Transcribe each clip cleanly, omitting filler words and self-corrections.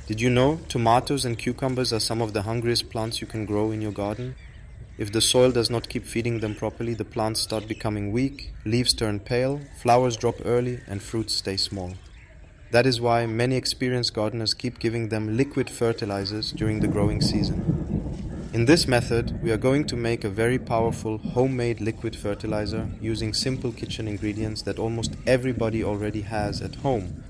Did you know tomatoes and cucumbers are some of the hungriest plants you can grow in your garden? If the soil does not keep feeding them properly, the plants start becoming weak, leaves turn pale, flowers drop early, and fruits stay small. That is why many experienced gardeners keep giving them liquid fertilizers during the growing season. In this method, we are going to make a very powerful homemade liquid fertilizer using simple kitchen ingredients that almost everybody already has at home.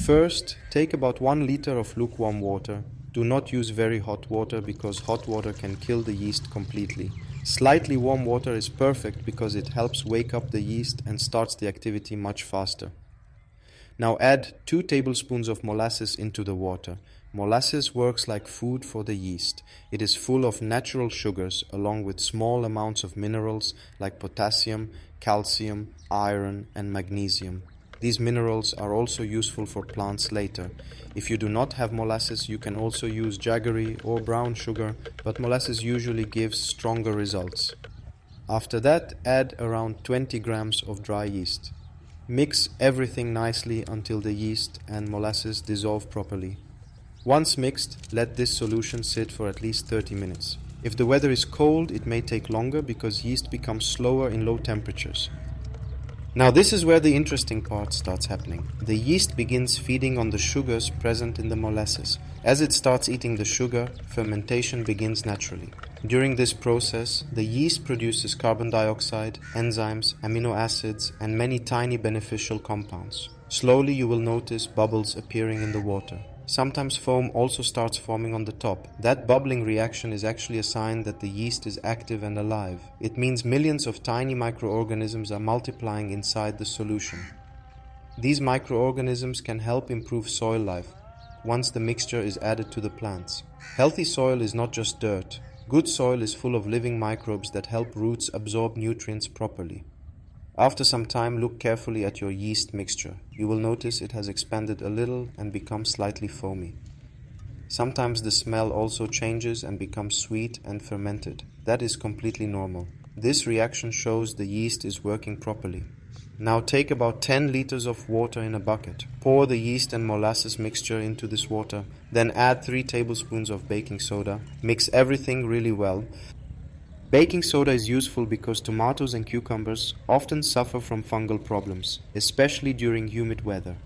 First, take about 1 liter of lukewarm water. Do not use very hot water because hot water can kill the yeast completely. Slightly warm water is perfect because it helps wake up the yeast and starts the activity much faster. Now add 2 tablespoons of molasses into the water. Molasses works like food for the yeast. It is full of natural sugars along with small amounts of minerals like potassium, calcium, iron, and magnesium. These minerals are also useful for plants later. If you do not have molasses, you can also use jaggery or brown sugar, but molasses usually gives stronger results. After that, add around 20 grams of dry yeast. Mix everything nicely until the yeast and molasses dissolve properly. Once mixed, let this solution sit for at least 30 minutes. If the weather is cold, it may take longer because yeast becomes slower in low temperatures. Now this is where the interesting part starts happening. The yeast begins feeding on the sugars present in the molasses. As it starts eating the sugar, fermentation begins naturally. During this process, the yeast produces carbon dioxide, enzymes, amino acids, and many tiny beneficial compounds. Slowly you will notice bubbles appearing in the water. Sometimes foam also starts forming on the top. That bubbling reaction is actually a sign that the yeast is active and alive. It means millions of tiny microorganisms are multiplying inside the solution. These microorganisms can help improve soil life once the mixture is added to the plants. Healthy soil is not just dirt. Good soil is full of living microbes that help roots absorb nutrients properly. After some time, look carefully at your yeast mixture. You will notice it has expanded a little and become slightly foamy. Sometimes the smell also changes and becomes sweet and fermented. That is completely normal. This reaction shows the yeast is working properly. Now take about 10 liters of water in a bucket. Pour the yeast and molasses mixture into this water. Then add 3 tablespoons of baking soda. Mix everything really well. Baking soda is useful because tomatoes and cucumbers often suffer from fungal problems, especially during humid weather.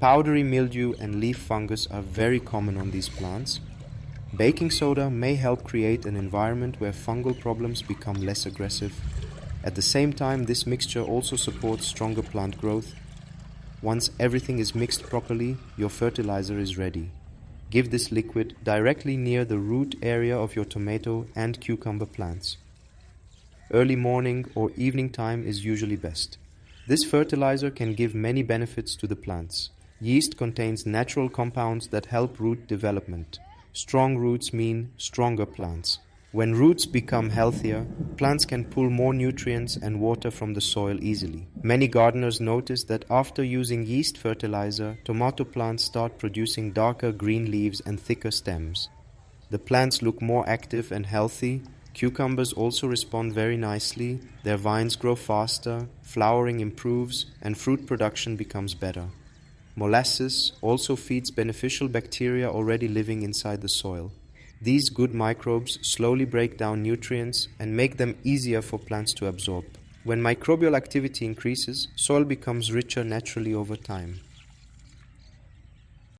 Powdery mildew and leaf fungus are very common on these plants. Baking soda may help create an environment where fungal problems become less aggressive. At the same time, this mixture also supports stronger plant growth. Once everything is mixed properly, your fertilizer is ready. Give this liquid directly near the root area of your tomato and cucumber plants. Early morning or evening time is usually best. This fertilizer can give many benefits to the plants. Yeast contains natural compounds that help root development. Strong roots mean stronger plants. When roots become healthier, plants can pull more nutrients and water from the soil easily. Many gardeners notice that after using yeast fertilizer, tomato plants start producing darker green leaves and thicker stems. The plants look more active and healthy. Cucumbers also respond very nicely. Their vines grow faster, flowering improves, and fruit production becomes better. Molasses also feeds beneficial bacteria already living inside the soil. These good microbes slowly break down nutrients and make them easier for plants to absorb. When microbial activity increases, soil becomes richer naturally over time.